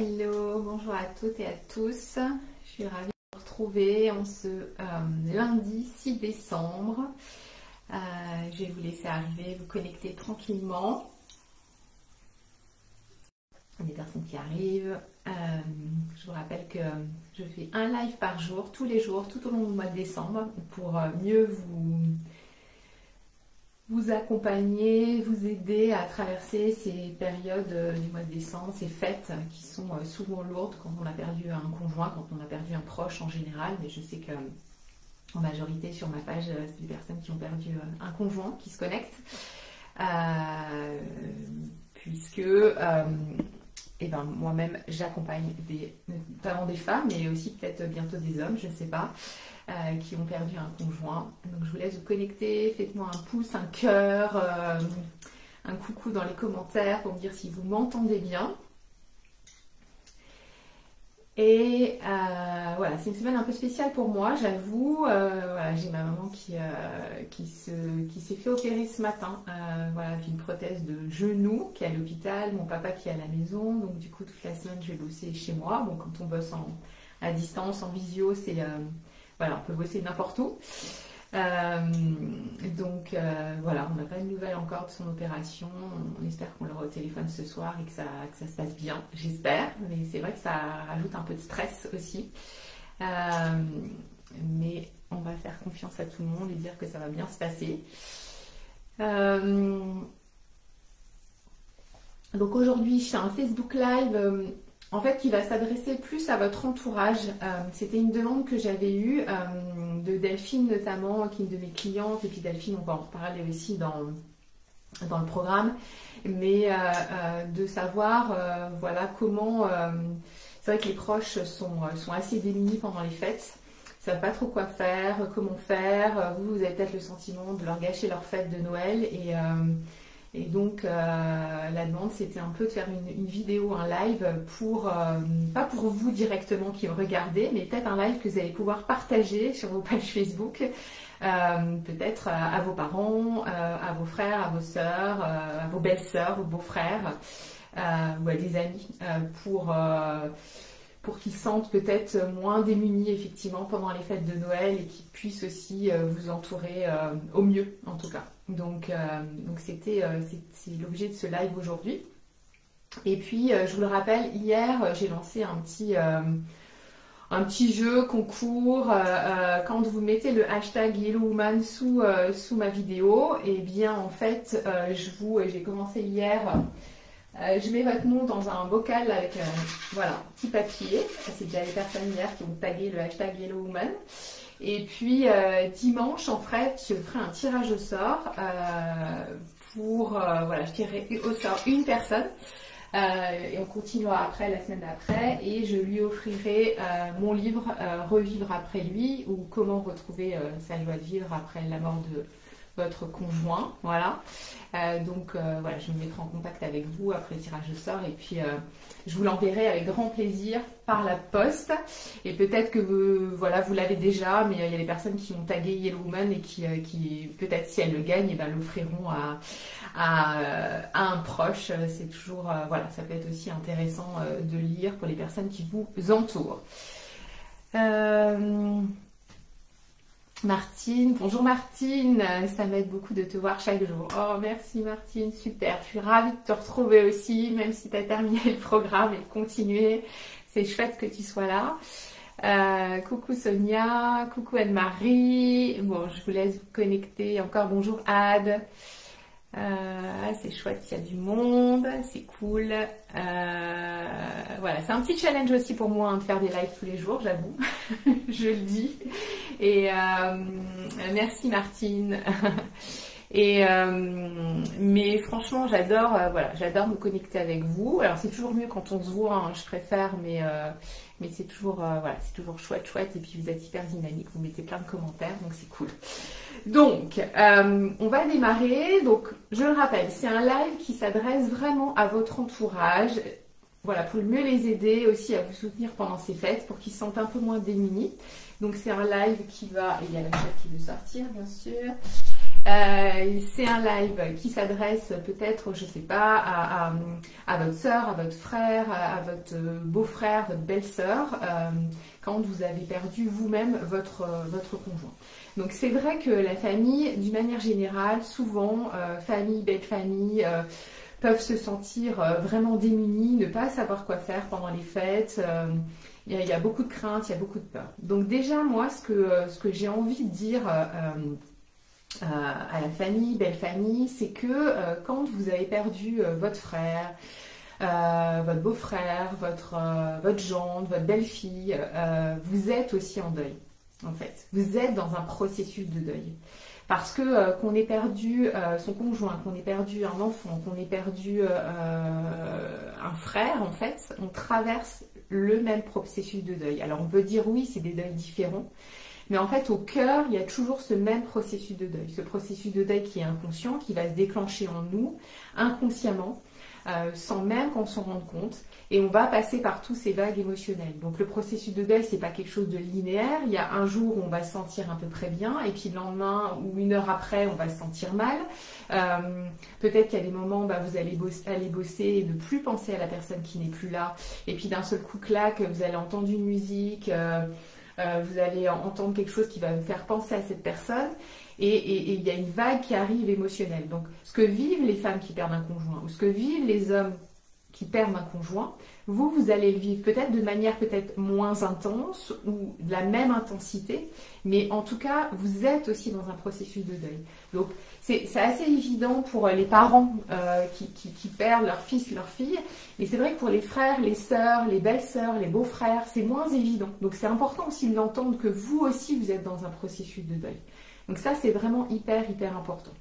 Hello, bonjour à toutes et à tous. Je suis ravie de vous retrouver en ce lundi 6 décembre. Je vais vous laisser arriver, vous connecter tranquillement. Des personnes qui arrivent. Je vous rappelle que je fais un live par jour, tous les jours, tout au long du mois de décembre, pour mieux vous accompagner, vous aider à traverser ces périodes du mois de décembre, ces fêtes qui sont souvent lourdes quand on a perdu un conjoint, quand on a perdu un proche en général, mais je sais que en majorité sur ma page, c'est des personnes qui ont perdu un conjoint qui se connectent, puisque moi-même j'accompagne notamment des femmes, mais aussi peut-être bientôt des hommes, je ne sais pas, qui ont perdu un conjoint. Donc je vous laisse vous connecter, faites-moi un pouce, un cœur, un coucou dans les commentaires pour me dire si vous m'entendez bien. Et voilà, c'est une semaine un peu spéciale pour moi, j'avoue. Voilà, j'ai ma maman qui s'est fait opérer ce matin, voilà, d'une prothèse de genou, qui est à l'hôpital, mon papa qui est à la maison. Donc du coup, toute la semaine, je vais bosser chez moi. Bon, quand on bosse à distance, en visio, c'est voilà, on peut bosser n'importe où. Donc voilà, on n'a pas de nouvelles encore de son opération. On espère qu'on l'aura au téléphone ce soir et que ça se passe bien, j'espère. Mais c'est vrai que ça rajoute un peu de stress aussi. Mais on va faire confiance à tout le monde et dire que ça va bien se passer. Donc aujourd'hui, je fais un Facebook Live en fait qui va s'adresser plus à votre entourage. C'était une demande que j'avais eue de Delphine notamment, qui est une de mes clientes, et puis Delphine, on va en reparler aussi dans le programme, mais de savoir voilà comment, c'est vrai que les proches sont assez démunis pendant les fêtes, ils ne savent pas trop quoi faire, comment faire, vous avez peut-être le sentiment de leur gâcher leur fête de Noël, et donc la demande c'était un peu de faire une vidéo, un live pour, pas pour vous directement qui me regardez, mais peut-être un live que vous allez pouvoir partager sur vos pages Facebook, peut-être à vos parents, à vos frères, à vos sœurs, à vos belles-sœurs, vos beaux-frères, ou à des amis, pour qu'ils se sentent peut-être moins démunis effectivement pendant les fêtes de Noël et qu'ils puissent aussi vous entourer au mieux en tout cas. Donc c'est l'objet de ce live aujourd'hui. Et puis je vous le rappelle, hier j'ai lancé un petit jeu concours. Quand vous mettez le hashtag YellowWoman sous ma vidéo, et bien en fait j'ai commencé hier. Je mets votre nom dans un bocal avec voilà, un petit papier. C'est déjà les personnes hier qui ont tagué le hashtag YellowWoman. Et puis dimanche, en fait, je ferai un tirage au sort pour, voilà, je tirerai au sort une personne. Et on continuera après, la semaine d'après. Et je lui offrirai mon livre Revivre après lui, ou comment retrouver sa joie de vivre après la mort de votre conjoint, voilà. Voilà, je me mettrai en contact avec vous après le tirage au sort et puis je vous l'enverrai avec grand plaisir par la poste. Et peut-être que vous l'avez déjà, mais il y a des personnes qui ont tagué YellowWoman et qui peut-être si elles le gagnent, l'offriront à un proche. C'est toujours, voilà, ça peut être aussi intéressant de lire pour les personnes qui vous entourent. Martine, bonjour Martine, ça m'aide beaucoup de te voir chaque jour. Oh merci Martine, super, je suis ravie de te retrouver aussi, même si tu as terminé le programme et de continuer, c'est chouette que tu sois là. Coucou Sonia, coucou Anne-Marie, bon je vous laisse vous connecter, encore bonjour Ad. C'est chouette, il y a du monde, c'est cool. Voilà, c'est un petit challenge aussi pour moi de faire des lives tous les jours, j'avoue, je le dis. Et merci Martine. Mais franchement, j'adore, voilà, j'adore me connecter avec vous. Alors c'est toujours mieux quand on se voit, hein, je préfère, mais c'est toujours, voilà, c'est toujours chouette. Et puis vous êtes hyper dynamique, vous mettez plein de commentaires, donc c'est cool. Donc, on va démarrer. Donc, je le rappelle, c'est un live qui s'adresse vraiment à votre entourage. Voilà, pour mieux les aider aussi à vous soutenir pendant ces fêtes, pour qu'ils se sentent un peu moins démunis. Donc, c'est un live qui va... Il y a la chat qui veut sortir, bien sûr. C'est un live qui s'adresse peut-être, je sais pas, à votre soeur, à votre frère, à votre beau-frère, votre belle-sœur, quand vous avez perdu vous-même votre conjoint. Donc c'est vrai que la famille, d'une manière générale, souvent, famille, belle famille, peuvent se sentir vraiment démunis, ne pas savoir quoi faire pendant les fêtes. Il y a beaucoup de craintes, il y a beaucoup de peur. Donc déjà, moi, ce que j'ai envie de dire à la famille, belle famille, c'est que quand vous avez perdu votre frère, votre beau-frère, votre gendre, votre belle-fille, vous êtes aussi en deuil, en fait. Vous êtes dans un processus de deuil. Parce que qu'on ait perdu son conjoint, qu'on ait perdu un enfant, qu'on ait perdu un frère, en fait, on traverse le même processus de deuil. Alors on peut dire oui, c'est des deuils différents, mais en fait au cœur, il y a toujours ce même processus de deuil. Ce processus de deuil qui est inconscient, qui va se déclencher en nous, inconsciemment, sans même qu'on s'en rende compte, et on va passer par tous ces vagues émotionnelles. Donc le processus de deuil, c'est pas quelque chose de linéaire. Il y a un jour où on va se sentir à peu près bien, et puis le lendemain ou une heure après, on va se sentir mal. Peut-être qu'il y a des moments, vous allez bosser et ne plus penser à la personne qui n'est plus là, et puis d'un seul coup, clac, vous allez entendre une musique, vous allez entendre quelque chose qui va vous faire penser à cette personne. Et il y a une vague qui arrive émotionnelle. Donc, ce que vivent les femmes qui perdent un conjoint, ou ce que vivent les hommes qui perdent un conjoint, vous allez le vivre peut-être de manière peut-être moins intense ou de la même intensité, mais en tout cas, vous êtes aussi dans un processus de deuil. Donc, c'est assez évident pour les parents qui perdent leur fils, leur fille, mais c'est vrai que pour les frères, les sœurs, les belles-sœurs, les beaux-frères, c'est moins évident. Donc, c'est important aussi de l'entendre que vous aussi, vous êtes dans un processus de deuil. Donc ça, c'est vraiment hyper important.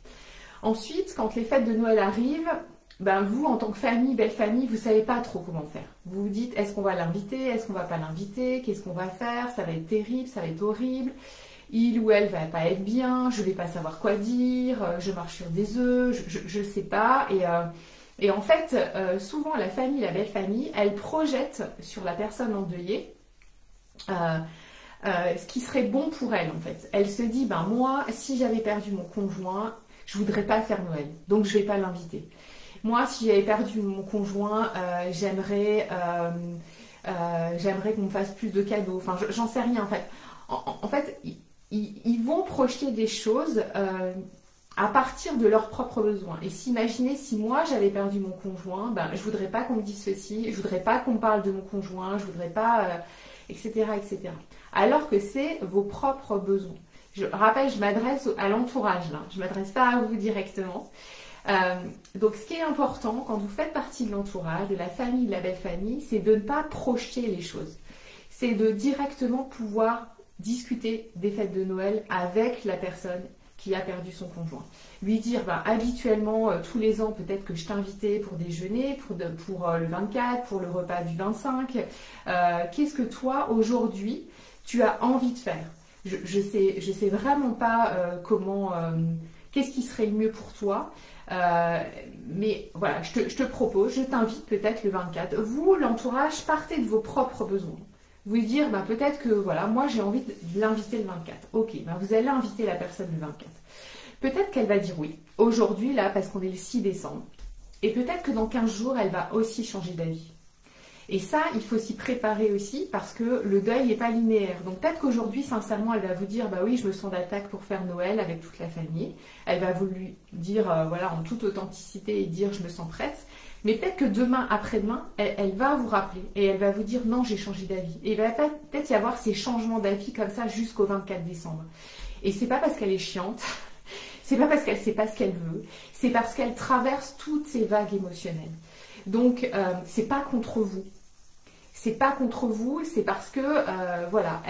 Ensuite, quand les fêtes de Noël arrivent, vous, en tant que famille, belle famille, vous ne savez pas trop comment faire. Vous vous dites, est-ce qu'on va l'inviter? Est-ce qu'on ne va pas l'inviter? Qu'est-ce qu'on va faire? Ça va être terrible, ça va être horrible. Il ou elle va pas être bien, je ne vais pas savoir quoi dire, je marche sur des œufs, je ne sais pas. Et en fait, souvent, la famille, la belle famille, elle projette sur la personne endeuillée ce qui serait bon pour elle, en fait. Elle se dit, moi, si j'avais perdu mon conjoint, je voudrais pas faire Noël, donc je vais pas l'inviter. Moi, si j'avais perdu mon conjoint, j'aimerais qu'on me fasse plus de cadeaux. Enfin, j'en sais rien, en fait. En fait, ils vont projeter des choses à partir de leurs propres besoins. Et s'imaginez, si moi, j'avais perdu mon conjoint, je voudrais pas qu'on me dise ceci, je voudrais pas qu'on me parle de mon conjoint, je voudrais pas... etc., etc. Alors que c'est vos propres besoins. Je rappelle, je m'adresse à l'entourage, là. Je ne m'adresse pas à vous directement. Donc, ce qui est important, quand vous faites partie de l'entourage, de la famille, de la belle famille, c'est de ne pas projeter les choses. C'est de directement pouvoir discuter des fêtes de Noël avec la personne qui a perdu son conjoint. Lui dire, habituellement, tous les ans, peut-être que je t'invitais pour déjeuner, pour le 24, pour le repas du 25. Qu'est-ce que toi, aujourd'hui, tu as envie de faire? Je sais vraiment pas comment... qu'est-ce qui serait le mieux pour toi? Mais voilà, je te propose, je t'invite peut-être le 24. Vous, l'entourage, partez de vos propres besoins. Vous lui dire, peut-être que, voilà, moi j'ai envie de l'inviter le 24. Ok, vous allez inviter la personne le 24. Peut-être qu'elle va dire oui, aujourd'hui, là, parce qu'on est le 6 décembre. Et peut-être que dans 15 jours, elle va aussi changer d'avis. Et ça, il faut s'y préparer aussi, parce que le deuil n'est pas linéaire. Donc peut-être qu'aujourd'hui, sincèrement, elle va vous dire, oui, je me sens d'attaque pour faire Noël avec toute la famille. Elle va vous lui dire, voilà, en toute authenticité et dire, je me sens prête. Mais peut-être que demain, après-demain, elle va vous rappeler et elle va vous dire non, j'ai changé d'avis. Et il va peut-être y avoir ces changements d'avis comme ça jusqu'au 24 décembre. Et c'est pas parce qu'elle est chiante, c'est pas parce qu'elle sait pas ce qu'elle veut, c'est parce qu'elle traverse toutes ces vagues émotionnelles. Donc, c'est pas contre vous. C'est pas contre vous, c'est parce que, voilà,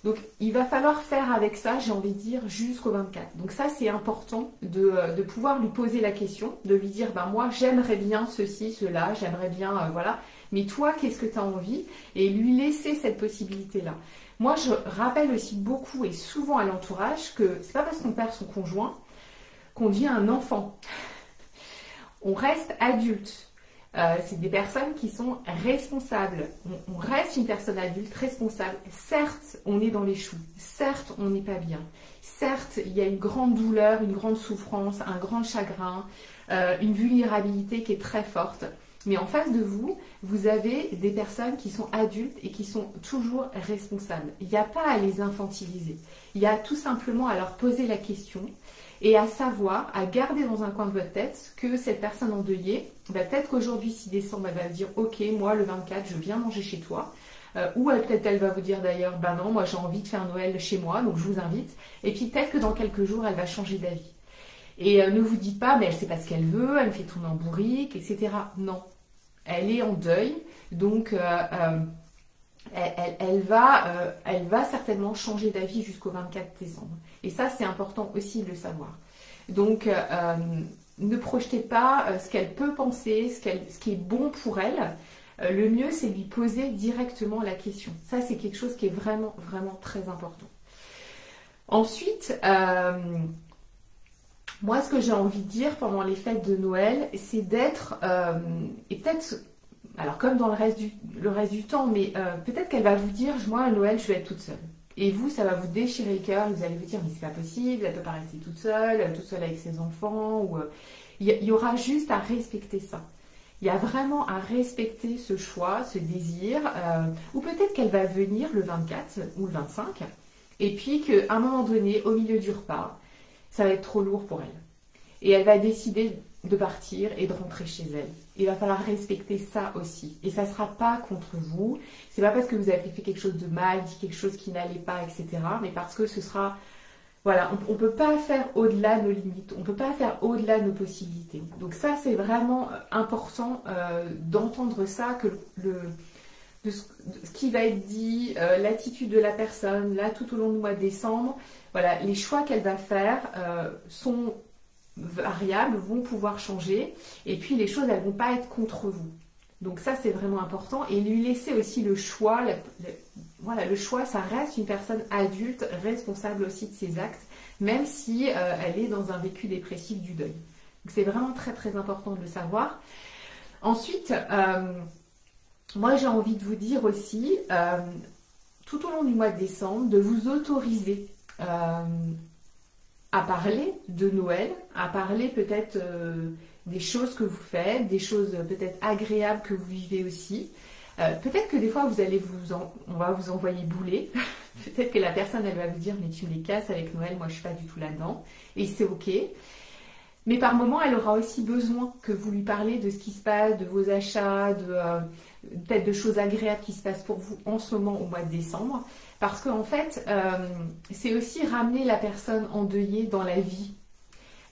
donc il va falloir faire avec ça, j'ai envie de dire, jusqu'au 24. Donc ça, c'est important de pouvoir lui poser la question, de lui dire, moi, j'aimerais bien ceci, cela, j'aimerais bien, voilà, mais toi, qu'est-ce que tu as envie? Et lui laisser cette possibilité-là. Moi, je rappelle aussi beaucoup et souvent à l'entourage que c'est pas parce qu'on perd son conjoint qu'on devient un enfant. On reste adulte. c'est des personnes qui sont responsables. On reste une personne adulte responsable. Certes, on est dans les choux. Certes, on n'est pas bien. Certes, il y a une grande douleur, une grande souffrance, un grand chagrin, une vulnérabilité qui est très forte. Mais en face de vous, vous avez des personnes qui sont adultes et qui sont toujours responsables. Il n'y a pas à les infantiliser. Il y a tout simplement à leur poser la question et à savoir, à garder dans un coin de votre tête que cette personne endeuillée, peut-être qu'aujourd'hui, 6 décembre, elle va dire « Ok, moi, le 24, je viens manger chez toi ». Ou peut-être elle va vous dire d'ailleurs « Ben non, moi, j'ai envie de faire Noël chez moi, donc je vous invite ». Et puis peut-être que dans quelques jours, elle va changer d'avis. Et ne vous dites pas « Mais elle sait pas ce qu'elle veut, elle me fait tourner en bourrique, etc. » Non. Elle est en deuil, donc elle va certainement changer d'avis jusqu'au 24 décembre. Et ça, c'est important aussi de le savoir. Donc, ne projetez pas ce qu'elle peut penser, ce qui est bon pour elle. Le mieux, c'est de lui poser directement la question. Ça, c'est quelque chose qui est vraiment, vraiment très important. Ensuite, moi, ce que j'ai envie de dire pendant les fêtes de Noël, c'est d'être, et peut-être, alors comme dans le reste du temps, mais peut-être qu'elle va vous dire, moi, à Noël, je vais être toute seule. Et vous, ça va vous déchirer le cœur, vous allez vous dire, mais c'est pas possible, elle peut pas rester toute seule avec ses enfants, ou il y aura juste à respecter ça. Il y a vraiment à respecter ce choix, ce désir, ou peut-être qu'elle va venir le 24 ou le 25, et puis qu'à un moment donné, au milieu du repas, ça va être trop lourd pour elle. Et elle va décider de partir et de rentrer chez elle. Il va falloir respecter ça aussi. Et ça ne sera pas contre vous. C'est pas parce que vous avez fait quelque chose de mal, dit quelque chose qui n'allait pas, etc. Mais parce que ce sera... Voilà, on ne peut pas faire au-delà de nos limites. On ne peut pas faire au-delà de nos possibilités. Donc ça, c'est vraiment important d'entendre ça, que ce qui va être dit, l'attitude de la personne, là, tout au long du mois de décembre, voilà, les choix qu'elle va faire sont variables, vont pouvoir changer, et puis les choses, elles ne vont pas être contre vous. Donc ça, c'est vraiment important, et lui laisser aussi le choix, voilà, le choix, ça reste une personne adulte, responsable aussi de ses actes, même si elle est dans un vécu dépressif du deuil. Donc c'est vraiment très très important de le savoir. Ensuite, moi j'ai envie de vous dire aussi, tout au long du mois de décembre, de vous autoriser à parler de Noël, à parler peut-être des choses que vous faites, des choses peut-être agréables que vous vivez aussi. Peut-être que des fois on va vous envoyer bouler. Peut-être que la personne elle va vous dire mais tu me les casses avec Noël, moi je suis pas du tout là-dedans. Et c'est ok. Mais par moments elle aura aussi besoin que vous lui parlez de ce qui se passe, de vos achats, peut-être de choses agréables qui se passent pour vous en ce moment au mois de décembre. Parce qu'en fait, c'est aussi ramener la personne endeuillée dans la vie.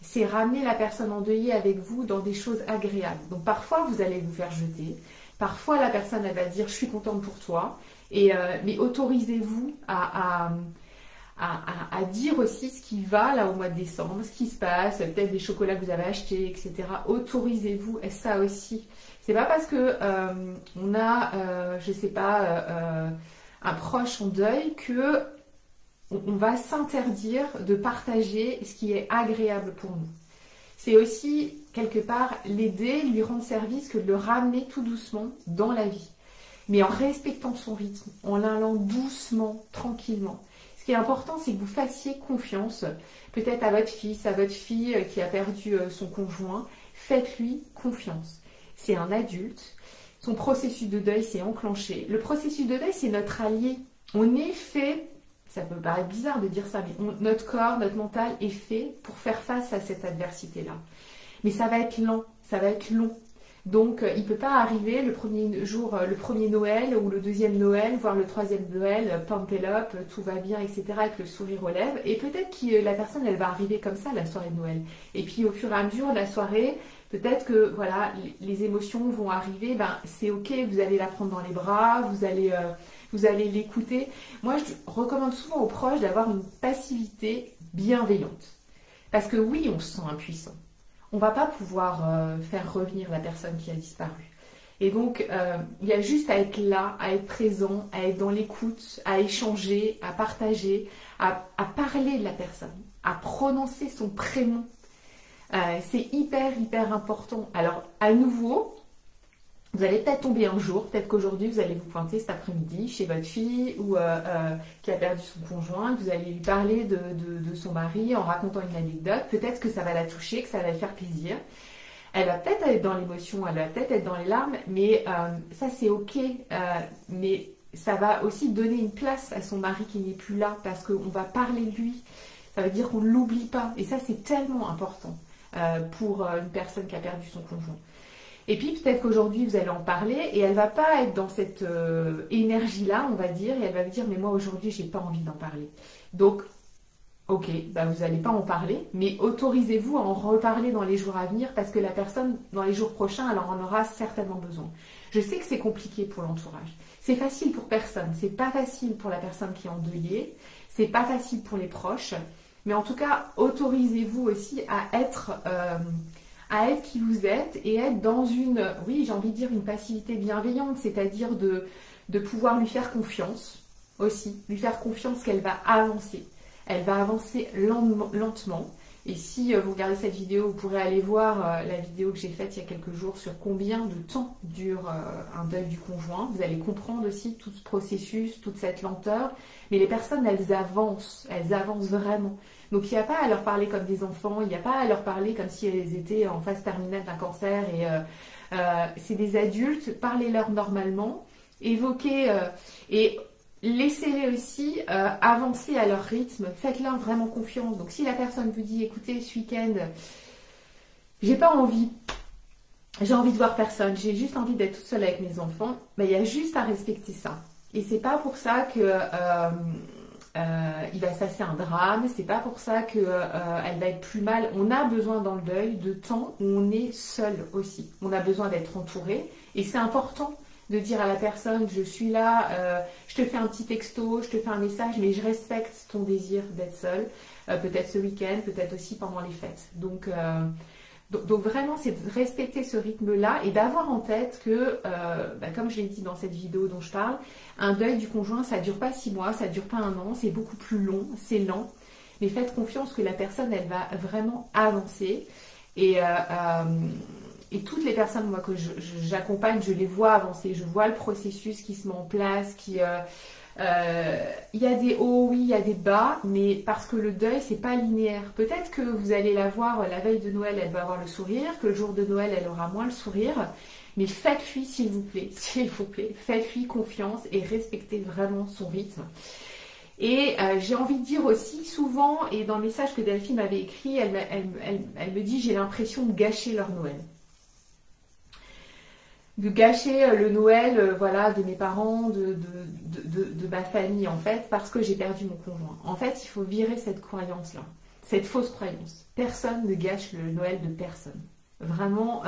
C'est ramener la personne endeuillée avec vous dans des choses agréables. Donc parfois, vous allez vous faire jeter. Parfois, la personne, elle va dire « je suis contente pour toi ». Mais autorisez-vous à dire aussi ce qui va là au mois de décembre, ce qui se passe, peut-être des chocolats que vous avez achetés, etc. Autorisez-vous, et ça aussi. C'est pas parce que on a, je sais pas... un proche en deuil, que on va s'interdire de partager ce qui est agréable pour nous. C'est aussi, quelque part, l'aider, lui rendre service, que de le ramener tout doucement dans la vie. Mais en respectant son rythme, en l'allant doucement, tranquillement. Ce qui est important, c'est que vous fassiez confiance, peut-être à votre fils, à votre fille qui a perdu son conjoint. Faites-lui confiance. C'est un adulte. Son processus de deuil s'est enclenché. Le processus de deuil, c'est notre allié. On est fait, ça peut paraître bizarre de dire ça, mais notre corps, notre mental est fait pour faire face à cette adversité-là. Mais ça va être lent, ça va être long. Donc, il ne peut pas arriver le premier jour, le premier Noël ou le deuxième Noël, voire le troisième Noël, pump it up, tout va bien, etc., avec le sourire aux lèvres. Et peut-être que la personne, elle va arriver comme ça, la soirée de Noël. Et puis, au fur et à mesure de la soirée, peut-être que voilà, les émotions vont arriver, ben, c'est ok, vous allez la prendre dans les bras, vous allez l'écouter. Moi, je recommande souvent aux proches d'avoir une passivité bienveillante. Parce que oui, on se sent impuissant. On ne va pas pouvoir faire revenir la personne qui a disparu. Et donc, il y a juste à être là, à être présent, à être dans l'écoute, à échanger, à partager, à parler de la personne, à prononcer son prénom. C'est hyper, hyper important. Alors, à nouveau, Vous allez peut-être tomber un jour, peut-être qu'aujourd'hui vous allez vous pointer cet après-midi chez votre fille ou qui a perdu son conjoint, que vous allez lui parler de son mari en racontant une anecdote. Peut-être que ça va la toucher, que ça va lui faire plaisir. Elle va peut-être être dans l'émotion, elle va peut-être être dans les larmes, mais ça c'est ok. Mais ça va aussi donner une place à son mari qui n'est plus là parce qu'on va parler de lui. Ça veut dire qu'on ne l'oublie pas. Et ça c'est tellement important pour une personne qui a perdu son conjoint. Et puis peut-être qu'aujourd'hui vous allez en parler et elle va pas être dans cette énergie-là, on va dire, et elle va vous dire mais moi aujourd'hui j'ai pas envie d'en parler. Donc ok, bah vous n'allez pas en parler, mais autorisez-vous à en reparler dans les jours à venir parce que la personne dans les jours prochains elle en aura certainement besoin. Je sais que c'est compliqué pour l'entourage. C'est facile pour personne, c'est pas facile pour la personne qui est endeuillée, c'est pas facile pour les proches, mais en tout cas autorisez-vous aussi à être qui vous êtes et être dans une, oui, j'ai envie de dire une passivité bienveillante, c'est-à-dire de pouvoir lui faire confiance aussi, lui faire confiance qu'elle va avancer. Elle va avancer lentement. Et si vous regardez cette vidéo, vous pourrez aller voir la vidéo que j'ai faite il y a quelques jours sur combien de temps dure un deuil du conjoint. Vous allez comprendre aussi tout ce processus, toute cette lenteur. Mais les personnes, elles avancent vraiment. Donc il n'y a pas à leur parler comme des enfants, il n'y a pas à leur parler comme si elles étaient en phase terminale d'un cancer. Et c'est des adultes, parlez-leur normalement, évoquez et laissez-les aussi avancer à leur rythme, faites-leur vraiment confiance. Donc si la personne vous dit, écoutez, ce week-end, j'ai pas envie, j'ai envie de voir personne, j'ai juste envie d'être toute seule avec mes enfants, ben, il y a juste à respecter ça. Et c'est pas pour ça que il va se passer un drame, c'est pas pour ça que elle va être plus mal. On a besoin dans le deuil de temps où on est seul aussi. On a besoin d'être entouré et c'est important de dire à la personne je suis là, je te fais un petit texto, je te fais un message, mais je respecte ton désir d'être seul, peut-être ce week-end, peut-être aussi pendant les fêtes. Donc vraiment c'est de respecter ce rythme-là et d'avoir en tête que, comme je l'ai dit dans cette vidéo dont je parle, un deuil du conjoint ça dure pas 6 mois, ça dure pas 1 an, c'est beaucoup plus long, c'est lent, mais faites confiance que la personne elle va vraiment avancer et toutes les personnes moi que j'accompagne, je les vois avancer, je vois le processus qui se met en place, il y a des hauts, oui, il y a des bas, mais parce que le deuil, c'est pas linéaire. Peut-être que vous allez la voir la veille de Noël, elle va avoir le sourire, que le jour de Noël, elle aura moins le sourire, mais faites-lui, s'il vous plaît, faites-lui confiance et respectez vraiment son rythme. Et j'ai envie de dire aussi, souvent, et dans le message que Delphine m'avait écrit, elle me dit, j'ai l'impression de gâcher leur Noël. De gâcher le Noël voilà, de mes parents, de ma famille en fait, parce que j'ai perdu mon conjoint. En fait, il faut virer cette croyance-là, cette fausse croyance. Personne ne gâche le Noël de personne. Vraiment,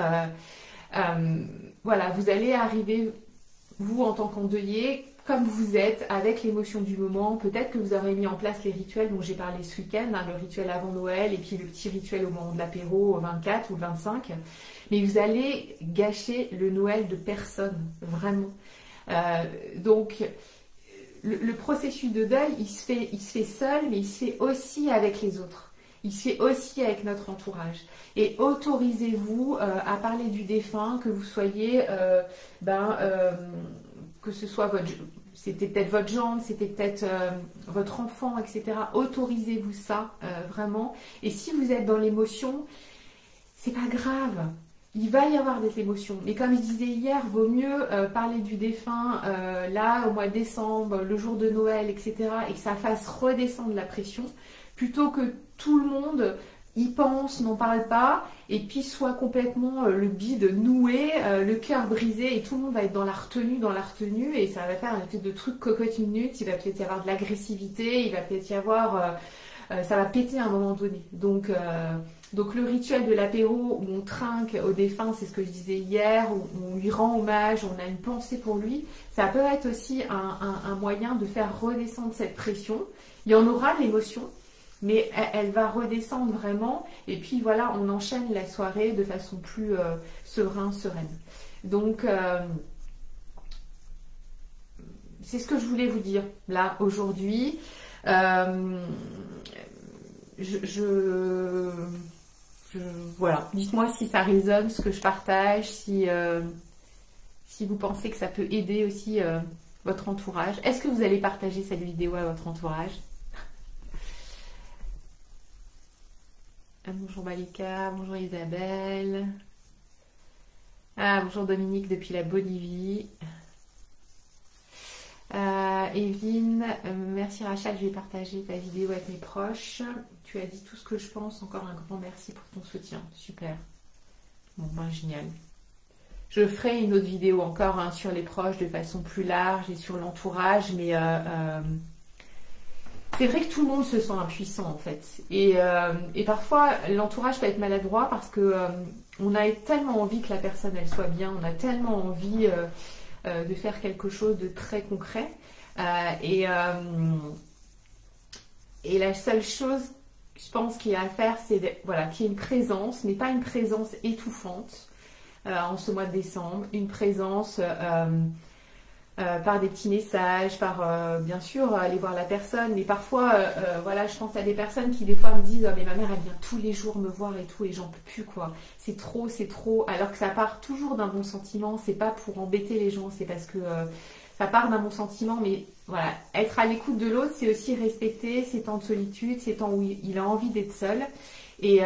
voilà, vous allez arriver, vous en tant qu'endeuillé, comme vous êtes, avec l'émotion du moment. Peut-être que vous aurez mis en place les rituels dont j'ai parlé ce week-end, hein, le rituel avant Noël et puis le petit rituel au moment de l'apéro au 24 ou 25. Mais vous allez gâcher le Noël de personne, vraiment. Donc, le processus de deuil, il se fait seul, mais il se fait aussi avec les autres. Il se fait aussi avec notre entourage. Et autorisez-vous à parler du défunt, que vous soyez, que ce soit c'était peut-être votre gendre, c'était peut-être votre enfant, etc. Autorisez-vous ça, vraiment. Et si vous êtes dans l'émotion, c'est pas grave. Il va y avoir des émotions. Mais comme je disais hier, vaut mieux parler du défunt là, au mois de décembre, le jour de Noël, etc. et que ça fasse redescendre la pression, plutôt que tout le monde y pense, n'en parle pas, et puis soit complètement le bide noué, le cœur brisé, et tout le monde va être dans la retenue, et ça va faire un effet de truc cocotte minute, il va peut-être y avoir de l'agressivité, il va peut-être y avoir... ça va péter à un moment donné. Donc le rituel de l'apéro où on trinque au défunt, c'est ce que je disais hier, où on lui rend hommage, on a une pensée pour lui, ça peut être aussi un moyen de faire redescendre cette pression. Il y en aura de l'émotion, mais elle va redescendre vraiment, et puis voilà, on enchaîne la soirée de façon plus sereine. Donc, c'est ce que je voulais vous dire, là, aujourd'hui. Voilà, dites-moi si ça résonne, ce que je partage, si si vous pensez que ça peut aider aussi votre entourage. Est-ce que vous allez partager cette vidéo à votre entourage? Bonjour Malika, bonjour Isabelle. Bonjour Dominique depuis la Bolivie. Evelyne, merci Rachel, je vais partager ta vidéo avec mes proches. Tu as dit tout ce que je pense, encore un grand merci pour ton soutien. Super. Bon, ben génial. Je ferai une autre vidéo encore hein, sur les proches de façon plus large et sur l'entourage, mais c'est vrai que tout le monde se sent impuissant en fait. Et parfois, l'entourage peut être maladroit parce que on a tellement envie que la personne elle soit bien, on a tellement envie de faire quelque chose de très concret. Et la seule chose, je pense, qu'il y a à faire, c'est voilà, qu'il y ait une présence, mais pas une présence étouffante en ce mois de décembre, une présence par des petits messages, par bien sûr aller voir la personne, mais parfois voilà, je pense à des personnes qui des fois me disent oh, mais ma mère elle vient tous les jours me voir et tout et j'en peux plus quoi, c'est trop, alors que ça part toujours d'un bon sentiment, c'est pas pour embêter les gens, c'est parce que ça part d'un bon sentiment, mais voilà, être à l'écoute de l'autre, c'est aussi respecter ces temps de solitude, ces temps où il a envie d'être seul et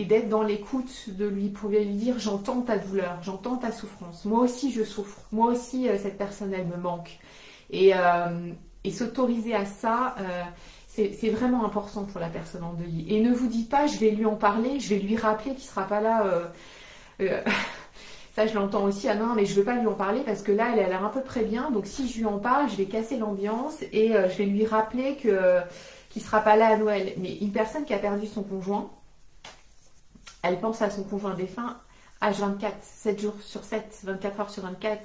d'être dans l'écoute de lui pour lui dire j'entends ta douleur, j'entends ta souffrance, moi aussi je souffre, moi aussi cette personne elle me manque et s'autoriser à ça c'est vraiment important pour la personne en deuil et ne vous dites pas je vais lui en parler, je vais lui rappeler qu'il sera pas là ça je l'entends aussi, ah non mais je veux pas lui en parler parce que là elle a l'air un peu très bien donc si je lui en parle je vais casser l'ambiance et je vais lui rappeler qu'il sera pas là à Noël. Mais une personne qui a perdu son conjoint, elle pense à son conjoint défunt H24, 7 jours sur 7, 24 heures sur 24,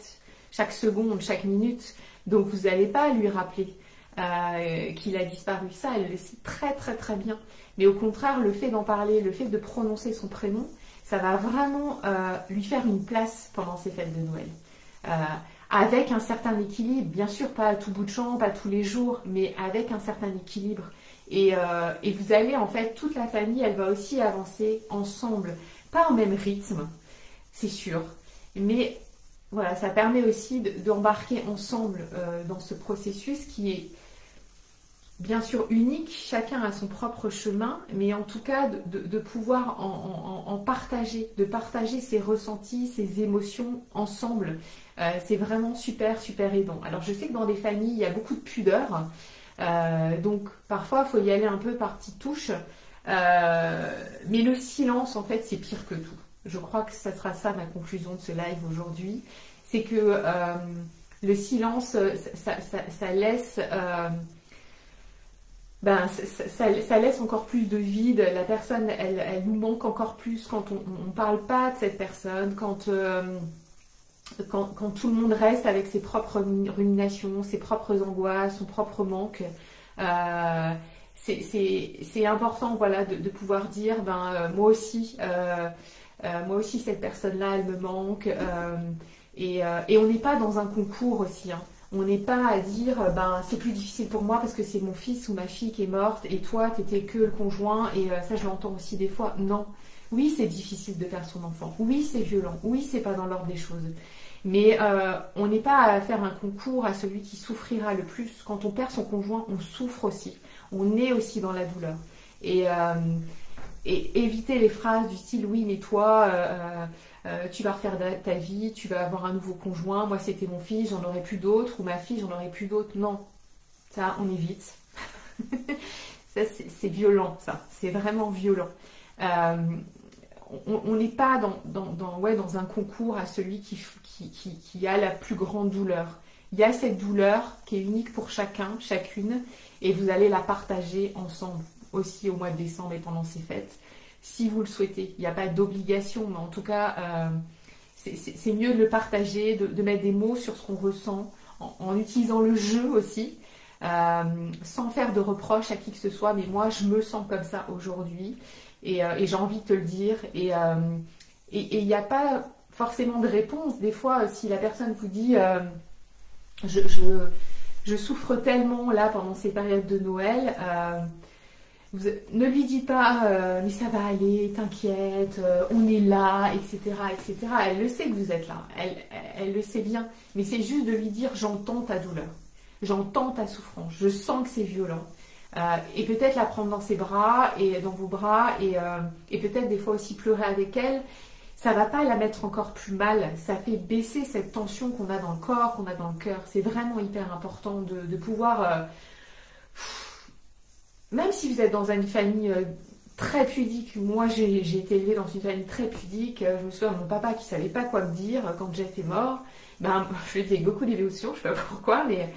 chaque seconde, chaque minute. Donc vous n'allez pas lui rappeler qu'il a disparu. Ça, elle le sait très bien. Mais au contraire, le fait d'en parler, le fait de prononcer son prénom, ça va vraiment lui faire une place pendant ces fêtes de Noël. Avec un certain équilibre, bien sûr pas à tout bout de champ, pas tous les jours, mais avec un certain équilibre. Et vous allez, en fait, toute la famille, elle va aussi avancer ensemble. Pas au même rythme, c'est sûr. Mais voilà, ça permet aussi d'embarquer ensemble dans ce processus qui est bien sûr unique. Chacun a son propre chemin, mais en tout cas de pouvoir en partager, de partager ses ressentis, ses émotions ensemble. C'est vraiment super aidant. Alors je sais que dans des familles, il y a beaucoup de pudeur. Donc parfois il faut y aller un peu par petites touches mais le silence en fait c'est pire que tout. Je crois que ça sera ça ma conclusion de ce live aujourd'hui, c'est que le silence ça laisse ça laisse encore plus de vide, la personne elle nous manque encore plus quand on parle pas de cette personne, quand tout le monde reste avec ses propres ruminations, ses propres angoisses, son propre manque, c'est important voilà, de pouvoir dire moi aussi cette personne-là elle me manque et on n'est pas dans un concours aussi. Hein. On n'est pas à dire c'est plus difficile pour moi parce que c'est mon fils ou ma fille qui est morte et toi t'étais que le conjoint et ça je l'entends aussi des fois. Non. Oui, c'est difficile de perdre son enfant. Oui, c'est violent. Oui, c'est pas dans l'ordre des choses. Mais on n'est pas à faire un concours à celui qui souffrira le plus. Quand on perd son conjoint, on souffre aussi. On est aussi dans la douleur. Et éviter les phrases du style « Oui, mais toi, tu vas refaire ta vie, tu vas avoir un nouveau conjoint. Moi, c'était mon fils, j'en aurai plus d'autres. Ou ma fille, j'en aurai plus d'autres. » Non, ça, on évite. Ça, c'est violent, ça. C'est vraiment violent. On n'est pas dans un concours à celui qui a la plus grande douleur. Il y a cette douleur qui est unique pour chacun, chacune, et vous allez la partager ensemble aussi au mois de décembre et pendant ces fêtes, si vous le souhaitez. Il n'y a pas d'obligation, mais en tout cas, c'est mieux de le partager, de mettre des mots sur ce qu'on ressent, en utilisant le jeu aussi, sans faire de reproches à qui que ce soit, mais moi je me sens comme ça aujourd'hui. Et j'ai envie de te le dire. Et il n'y a pas forcément de réponse. Des fois, si la personne vous dit je souffre tellement là pendant ces périodes de Noël, Ne lui dites pas mais ça va aller, t'inquiète, on est là, etc., etc. Elle le sait que vous êtes là, elle le sait bien, mais c'est juste de lui dire j'entends ta douleur, j'entends ta souffrance, je sens que c'est violent. Et peut-être la prendre dans ses bras et dans vos bras et peut-être des fois aussi pleurer avec elle. Ça va pas la mettre encore plus mal, ça fait baisser cette tension qu'on a dans le corps, qu'on a dans le cœur. C'est vraiment hyper important de pouvoir... même si vous êtes dans une famille très pudique, moi j'ai été élevée dans une famille très pudique, je me souviens de mon papa qui savait pas quoi me dire quand Jeff est mort, ben, je lui ai dit avec beaucoup d'émotion, je sais pas pourquoi, mais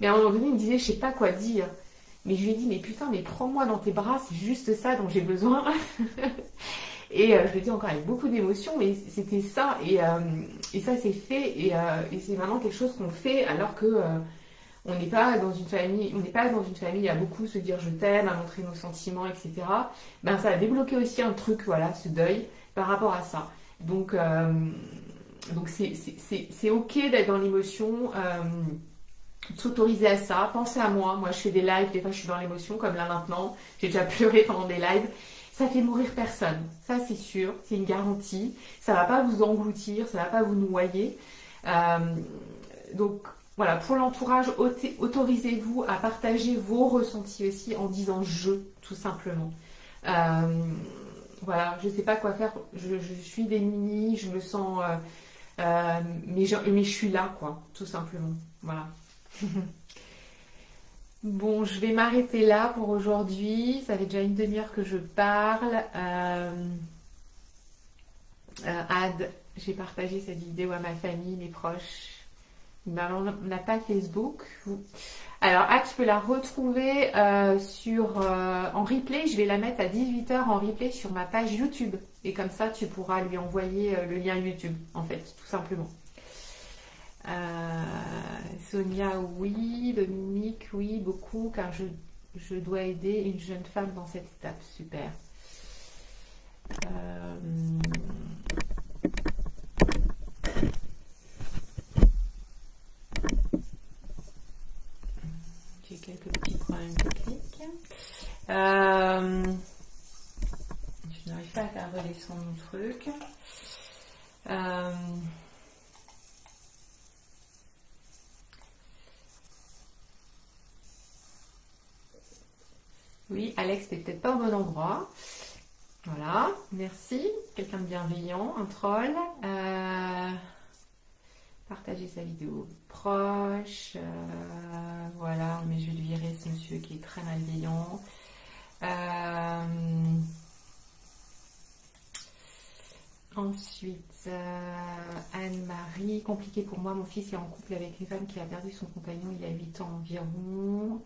à un moment donné il me disait je sais pas quoi dire. Mais je lui ai dit mais putain mais prends-moi dans tes bras, c'est juste ça dont j'ai besoin. Et je le dis encore avec beaucoup d'émotion, mais c'était ça, et ça c'est fait, et c'est vraiment quelque chose qu'on fait alors que on n'est pas dans une famille, à beaucoup se dire je t'aime, à montrer nos sentiments, etc. Ben ça a débloqué aussi un truc, voilà, ce deuil par rapport à ça. Donc c'est ok d'être dans l'émotion, s'autoriser à ça, penser à moi. Moi je fais des lives, des fois je suis dans l'émotion, comme là maintenant, j'ai déjà pleuré pendant des lives. Ça fait mourir personne, ça c'est sûr, c'est une garantie. Ça va pas vous engloutir, ça va pas vous noyer. Donc voilà, pour l'entourage, autorisez-vous à partager vos ressentis aussi en disant je, tout simplement. Voilà, je sais pas quoi faire, je suis démunie, je me sens... mais je suis là, quoi, tout simplement. Voilà. Bon, je vais m'arrêter là pour aujourd'hui. Ça fait déjà une demi-heure que je parle. Ad, j'ai partagé cette vidéo à ma famille, mes proches. On n'a pas Facebook. Alors, Ad, tu peux la retrouver en replay. Je vais la mettre à 18h en replay sur ma page YouTube. Et comme ça, tu pourras lui envoyer le lien YouTube, en fait, tout simplement. Sonia, oui. Dominique, oui, beaucoup, car je dois aider une jeune femme dans cette étape. Super. J'ai quelques petits problèmes techniques. Je n'arrive pas à faire redescendre mon truc. Oui, Alex, t'es peut-être pas au bon endroit. Voilà, merci. Quelqu'un de bienveillant, un troll. Partager sa vidéo proche. Voilà, mais je vais lui virer ce monsieur qui est très malveillant. Ensuite, Anne-Marie. Compliqué pour moi, mon fils est en couple avec une femme qui a perdu son compagnon il y a 8 ans environ.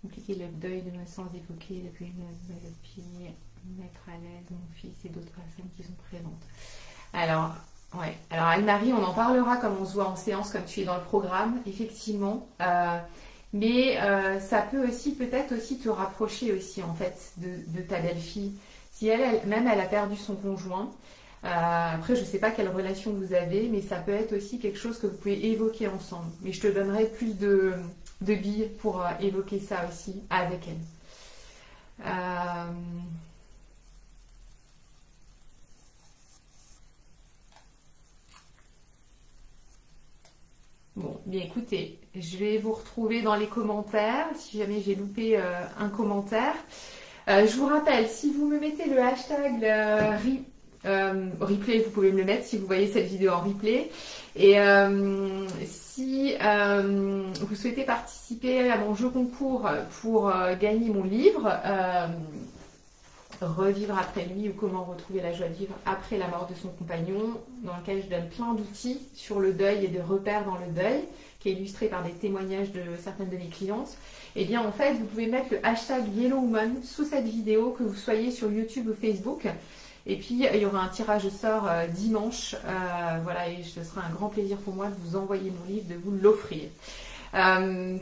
Compliqué le deuil de ma sens évoqué depuis une maladie, mettre à l'aise mon fils et d'autres personnes qui sont présentes. Alors, ouais. Alors Anne-Marie, on en parlera comme on se voit en séance, comme tu es dans le programme, effectivement. Mais ça peut aussi, peut-être aussi te rapprocher aussi en fait de ta belle-fille. Si elle a perdu son conjoint. Après, je ne sais pas quelle relation vous avez, mais ça peut être aussi quelque chose que vous pouvez évoquer ensemble. Mais je te donnerai plus de billes pour évoquer ça aussi avec elle. Bon, bien écoutez, je vais vous retrouver dans les commentaires si jamais j'ai loupé un commentaire. Je vous rappelle, si vous me mettez le hashtag replay, vous pouvez me le mettre si vous voyez cette vidéo en replay. Et si vous souhaitez participer à mon jeu concours pour gagner mon livre, Revivre après lui ou comment retrouver la joie de vivre après la mort de son compagnon, dans lequel je donne plein d'outils sur le deuil et de repères dans le deuil, qui est illustré par des témoignages de certaines de mes clientes, et bien en fait vous pouvez mettre le hashtag YellowWoman sous cette vidéo, que vous soyez sur YouTube ou Facebook. Et puis il y aura un tirage au sort dimanche, voilà, et ce sera un grand plaisir pour moi de vous envoyer mon livre, de vous l'offrir.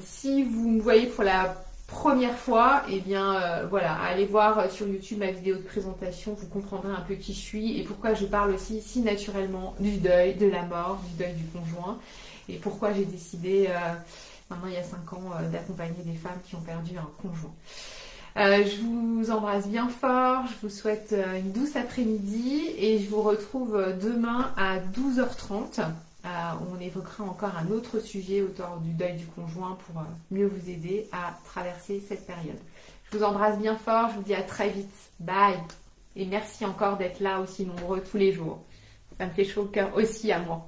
Si vous me voyez pour la première fois, et bien voilà, allez voir sur YouTube ma vidéo de présentation, vous comprendrez un peu qui je suis et pourquoi je parle aussi si naturellement du deuil, de la mort, du deuil du conjoint, et pourquoi j'ai décidé, maintenant il y a 5 ans, d'accompagner des femmes qui ont perdu un conjoint. Je vous embrasse bien fort, je vous souhaite une douce après-midi et je vous retrouve demain à 12h30. On évoquera encore un autre sujet autour du deuil du conjoint pour mieux vous aider à traverser cette période. Je vous embrasse bien fort, je vous dis à très vite. Bye! Et merci encore d'être là aussi nombreux tous les jours. Ça me fait chaud au cœur aussi à moi.